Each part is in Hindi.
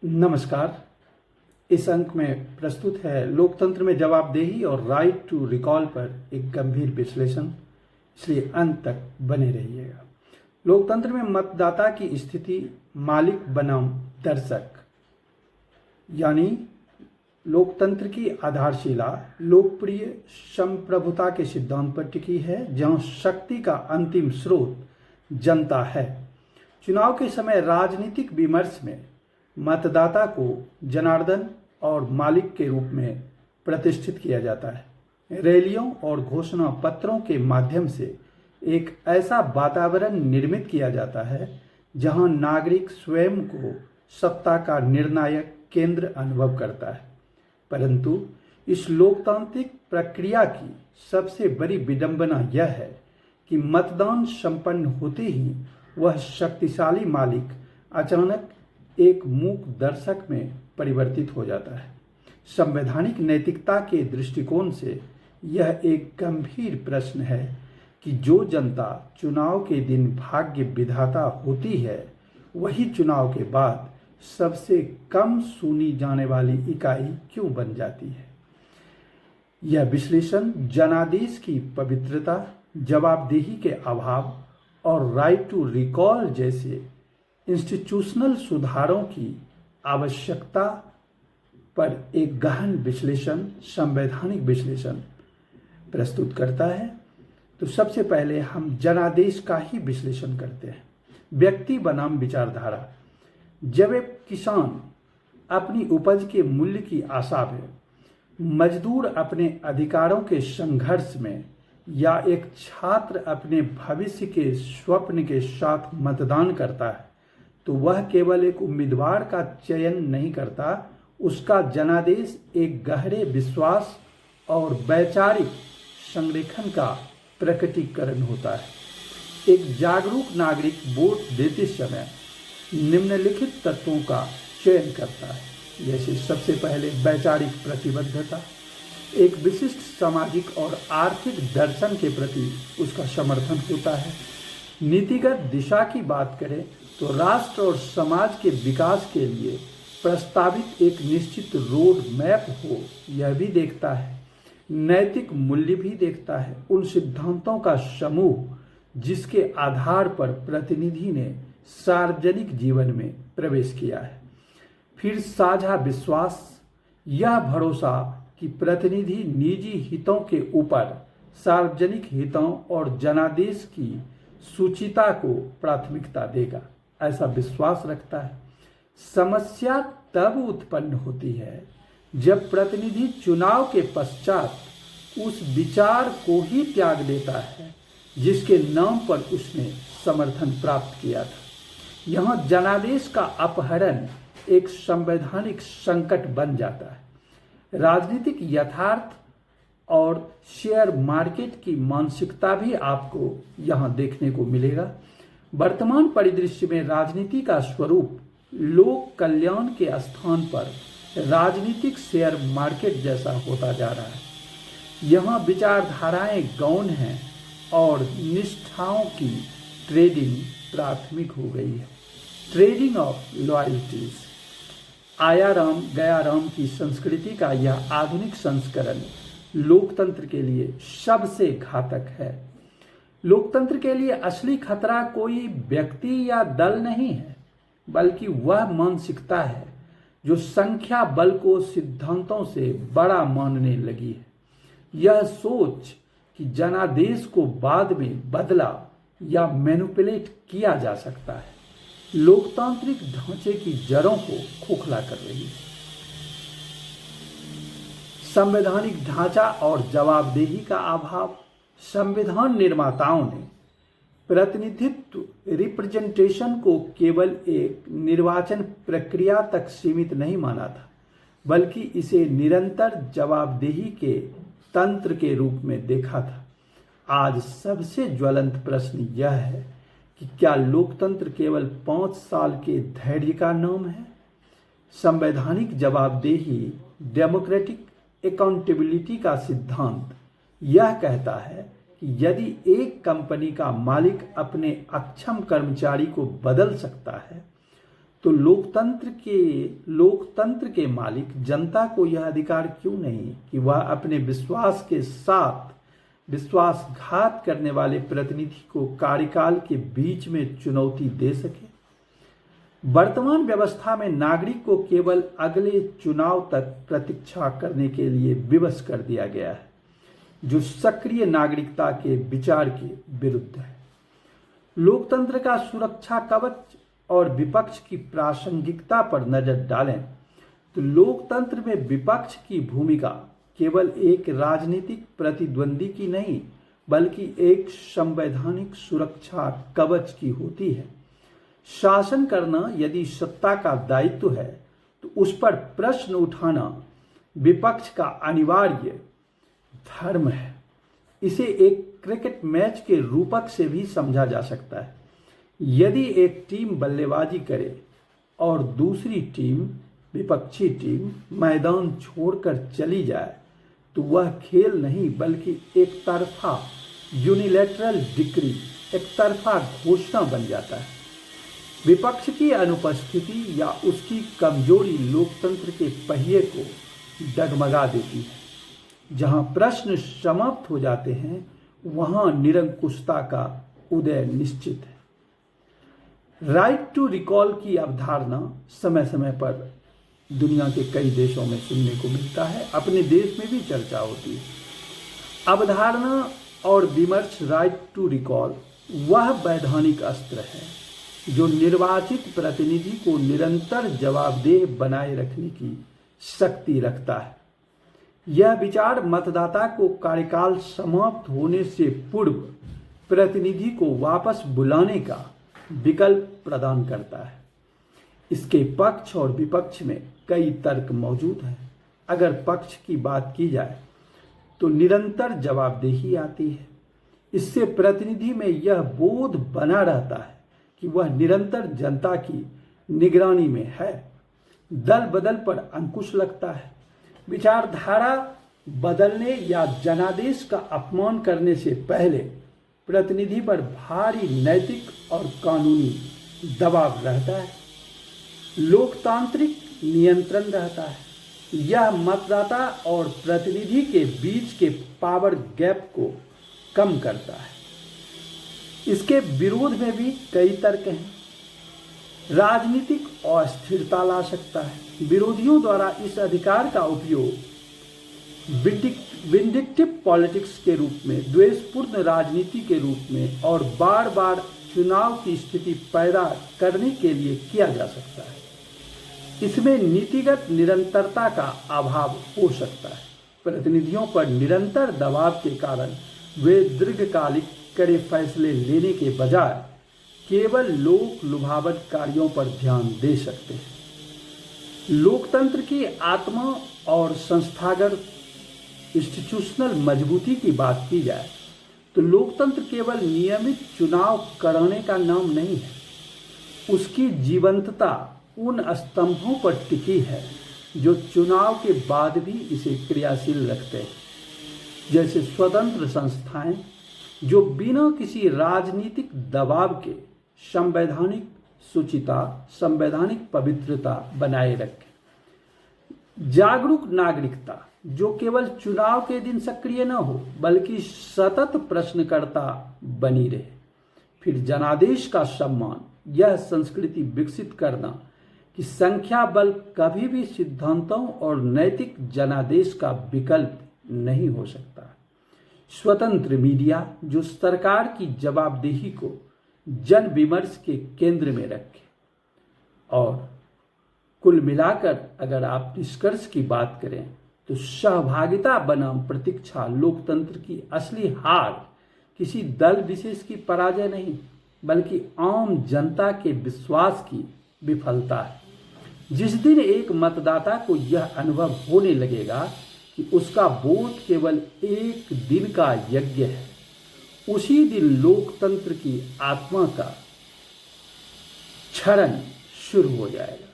नमस्कार। इस अंक में प्रस्तुत है लोकतंत्र में जवाबदेही और राइट टू रिकॉल पर एक गंभीर विश्लेषण, इसलिए अंत तक बने रहिएगा। लोकतंत्र में मतदाता की स्थिति मालिक बनाम दर्शक, यानी लोकतंत्र की आधारशिला लोकप्रिय संप्रभुता के सिद्धांत पर टिकी है, जहां शक्ति का अंतिम स्रोत जनता है। चुनाव के समय राजनीतिक विमर्श में मतदाता को जनार्दन और मालिक के रूप में प्रतिष्ठित किया जाता है। रैलियों और घोषणा पत्रों के माध्यम से एक ऐसा वातावरण निर्मित किया जाता है जहां नागरिक स्वयं को सत्ता का निर्णायक केंद्र अनुभव करता है। परंतु इस लोकतांत्रिक प्रक्रिया की सबसे बड़ी विडंबना यह है कि मतदान संपन्न होते ही वह शक्तिशाली मालिक अचानक एक मूक दर्शक में परिवर्तित हो जाता है। संवैधानिक नैतिकता के दृष्टिकोण से यह एक गंभीर प्रश्न है कि जो जनता चुनाव के दिन भाग्य विधाता होती है, वही चुनाव के बाद सबसे कम सुनी जाने वाली इकाई क्यों बन जाती है। यह विश्लेषण जनादेश की पवित्रता, जवाबदेही के अभाव और राइट टू रिकॉल जैसे इंस्टीट्यूशनल सुधारों की आवश्यकता पर एक गहन विश्लेषण, संवैधानिक विश्लेषण प्रस्तुत करता है। तो सबसे पहले हम जनादेश का ही विश्लेषण करते हैं। व्यक्ति बनाम विचारधारा। जब एक किसान अपनी उपज के मूल्य की आशा में, मजदूर अपने अधिकारों के संघर्ष में या एक छात्र अपने भविष्य के स्वप्न के साथ मतदान करता है, तो वह केवल एक उम्मीदवार का चयन नहीं करता, उसका जनादेश एक गहरे विश्वास और वैचारिक संरेखन का प्रकटीकरण होता है। एक जागरूक नागरिक वोट देते समय निम्नलिखित तत्वों का चयन करता है, जैसे सबसे पहले वैचारिक प्रतिबद्धता, एक विशिष्ट सामाजिक और आर्थिक दर्शन के प्रति उसका समर्थन होता है। नीतिगत दिशा की बात करें तो राष्ट्र और समाज के विकास के लिए प्रस्तावित एक निश्चित रोड मैप हो, यह भी देखता है। नैतिक मूल्य भी देखता है, उन सिद्धांतों का समूह जिसके आधार पर प्रतिनिधि ने सार्वजनिक जीवन में प्रवेश किया है। फिर साझा विश्वास, यह भरोसा कि प्रतिनिधि निजी हितों के ऊपर सार्वजनिक हितों और जनादेश की सुचिता को प्राथमिकता देगा, ऐसा विश्वास रखता है। समस्या तब उत्पन्न होती है जब प्रतिनिधि चुनाव के पश्चात उस विचार को ही त्याग देता है जिसके नाम पर उसने समर्थन प्राप्त किया था। यहाँ जनादेश का अपहरण एक संवैधानिक संकट बन जाता है। राजनीतिक यथार्थ और शेयर मार्केट की मानसिकता भी आपको यहाँ देखने को मिलेगा। वर्तमान परिदृश्य में राजनीति का स्वरूप लोक कल्याण के स्थान पर राजनीतिक शेयर मार्केट जैसा होता जा रहा है। यहाँ विचारधाराएं गौण हैं और निष्ठाओं की ट्रेडिंग प्राथमिक हो गई है। Trading of loyalties. आया राम गया राम की संस्कृति का यह आधुनिक संस्करण लोकतंत्र के लिए सबसे घातक है। लोकतंत्र के लिए असली खतरा कोई व्यक्ति या दल नहीं है, बल्कि वह मानसिकता है जो संख्या बल को सिद्धांतों से बड़ा मानने लगी है। यह सोच कि जनादेश को बाद में बदला या मैनिपुलेट किया जा सकता है, लोकतांत्रिक ढांचे की जड़ों को खोखला कर रही है। संवैधानिक ढांचा और जवाबदेही का अभाव। संविधान निर्माताओं ने प्रतिनिधित्व, रिप्रेजेंटेशन को केवल एक निर्वाचन प्रक्रिया तक सीमित नहीं माना था, बल्कि इसे निरंतर जवाबदेही के तंत्र के रूप में देखा था। आज सबसे ज्वलंत प्रश्न यह है कि क्या लोकतंत्र केवल 5 साल के धैर्य का नाम है? संवैधानिक जवाबदेही, डेमोक्रेटिक अकाउंटेबिलिटी का सिद्धांत यह कहता है कि यदि एक कंपनी का मालिक अपने अक्षम कर्मचारी को बदल सकता है, तो लोकतंत्र के मालिक जनता को यह अधिकार क्यों नहीं कि वह अपने विश्वास के साथ विश्वासघात करने वाले प्रतिनिधि को कार्यकाल के बीच में चुनौती दे सके। वर्तमान व्यवस्था में नागरिक को केवल अगले चुनाव तक प्रतीक्षा करने के लिए विवश कर दिया गया है, जो सक्रिय नागरिकता के विचार के विरुद्ध है। लोकतंत्र का सुरक्षा कवच और विपक्ष की प्रासंगिकता पर नजर डालें तो लोकतंत्र में विपक्ष की भूमिका केवल एक राजनीतिक प्रतिद्वंदी की नहीं बल्कि एक संवैधानिक सुरक्षा कवच की होती है। शासन करना यदि सत्ता का दायित्व है तो उस पर प्रश्न उठाना विपक्ष का अनिवार्य धर्म है। इसे एक क्रिकेट मैच के रूपक से भी समझा जा सकता है। यदि एक टीम बल्लेबाजी करे और दूसरी टीम विपक्षी टीम मैदान छोड़कर चली जाए तो वह खेल नहीं बल्कि एक तरफा यूनिलैटरल डिक्री, एक तरफा घोषणा बन जाता है। विपक्ष की अनुपस्थिति या उसकी कमजोरी लोकतंत्र के पहिए को डगमगा देती है। जहां प्रश्न समाप्त हो जाते हैं वहां निरंकुशता का उदय निश्चित है। राइट टू रिकॉल की अवधारणा समय समय पर दुनिया के कई देशों में सुनने को मिलता है, अपने देश में भी चर्चा होती है। अवधारणा और विमर्श राइट टू रिकॉल वह वैधानिक अस्त्र है जो निर्वाचित प्रतिनिधि को निरंतर जवाबदेह बनाए रखने की शक्ति रखता है। यह विचार मतदाता को कार्यकाल समाप्त होने से पूर्व प्रतिनिधि को वापस बुलाने का विकल्प प्रदान करता है। इसके पक्ष और विपक्ष में कई तर्क मौजूद हैं। अगर पक्ष की बात की जाए तो निरंतर जवाबदेही आती है। इससे प्रतिनिधि में यह बोध बना रहता है कि वह निरंतर जनता की निगरानी में है। दल बदल पर अंकुश लगता है। विचारधारा बदलने या जनादेश का अपमान करने से पहले प्रतिनिधि पर भारी नैतिक और कानूनी दबाव रहता है। लोकतांत्रिक नियंत्रण रहता है। यह मतदाता और प्रतिनिधि के बीच के पावर गैप को कम करता है। इसके विरोध में भी कई तर्क हैं। राजनीतिक अस्थिरता ला सकता है। विरोधियों द्वारा इस अधिकार का उपयोग विंडिक्टिव पॉलिटिक्स के रूप में, द्वेषपूर्ण राजनीति के रूप में और बार बार चुनाव की स्थिति पैदा करने के लिए किया जा सकता है। इसमें नीतिगत निरंतरता का अभाव हो सकता है। प्रतिनिधियों पर निरंतर दबाव के कारण वे दीर्घकालिक कड़े फैसले लेने के बजाय केवल लोक लुभावन कार्यों पर ध्यान दे सकते हैं। लोकतंत्र की आत्मा और संस्थागत इंस्टीट्यूशनल मजबूती की बात की जाए तो लोकतंत्र केवल नियमित चुनाव कराने का नाम नहीं है। उसकी जीवंतता उन स्तंभों पर टिकी है जो चुनाव के बाद भी इसे क्रियाशील रखते हैं, जैसे स्वतंत्र संस्थाएं जो बिना किसी राजनीतिक दबाव के संवैधानिक शुचिता, संवैधानिक पवित्रता बनाए रखें। जागरूक नागरिकता जो केवल चुनाव के दिन सक्रिय न हो बल्कि सतत प्रश्नकर्ता बनी रहे। फिर जनादेश का सम्मान, यह संस्कृति विकसित करना कि संख्या बल कभी भी सिद्धांतों और नैतिक जनादेश का विकल्प नहीं हो सकता। स्वतंत्र मीडिया जो सरकार की जवाबदेही को जन विमर्श के केंद्र में रखे। और कुल मिलाकर अगर आप निष्कर्ष की बात करें तो सहभागिता बनाम प्रतीक्षा लोकतंत्र की असली हार किसी दल विशेष की पराजय नहीं बल्कि आम जनता के विश्वास की विफलता है। जिस दिन एक मतदाता को यह अनुभव होने लगेगा कि उसका वोट केवल एक दिन का यज्ञ है, उसी दिन लोकतंत्र की आत्मा का क्षरण शुरू हो जाएगा।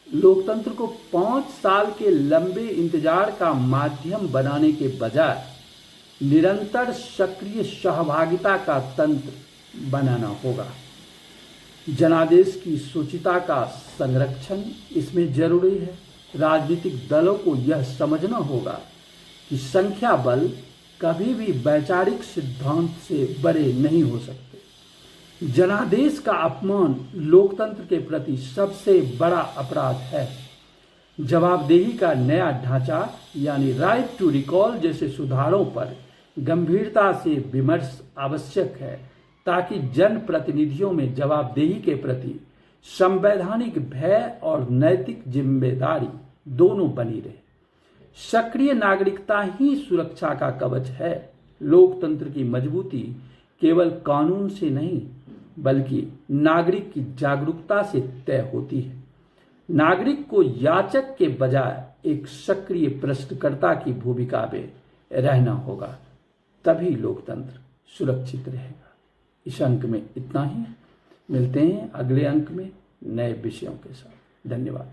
लोकतंत्र को 5 साल के लंबे इंतजार का माध्यम बनाने के बजाय निरंतर सक्रिय सहभागिता का तंत्र बनाना होगा। जनादेश की शुचिता का संरक्षण इसमें जरूरी है। राजनीतिक दलों को यह समझना होगा कि संख्या बल कभी भी वैचारिक सिद्धांत से बड़े नहीं हो सकते। जनादेश का अपमान लोकतंत्र के प्रति सबसे बड़ा अपराध है। जवाबदेही का नया ढांचा यानी राइट टू रिकॉल जैसे सुधारों पर गंभीरता से विमर्श आवश्यक है, ताकि जनप्रतिनिधियों में जवाबदेही के प्रति संवैधानिक भय और नैतिक जिम्मेदारी दोनों बनी रहे। सक्रिय नागरिकता ही सुरक्षा का कवच है। लोकतंत्र की मजबूती केवल कानून से नहीं, बल्कि नागरिक की जागरूकता से तय होती है। नागरिक को याचक के बजाय एक सक्रिय प्रश्नकर्ता की भूमिका में रहना होगा, तभी लोकतंत्र सुरक्षित रहेगा। इस अंक में इतना ही। मिलते हैं अगले अंक में नए विषयों के साथ। धन्यवाद।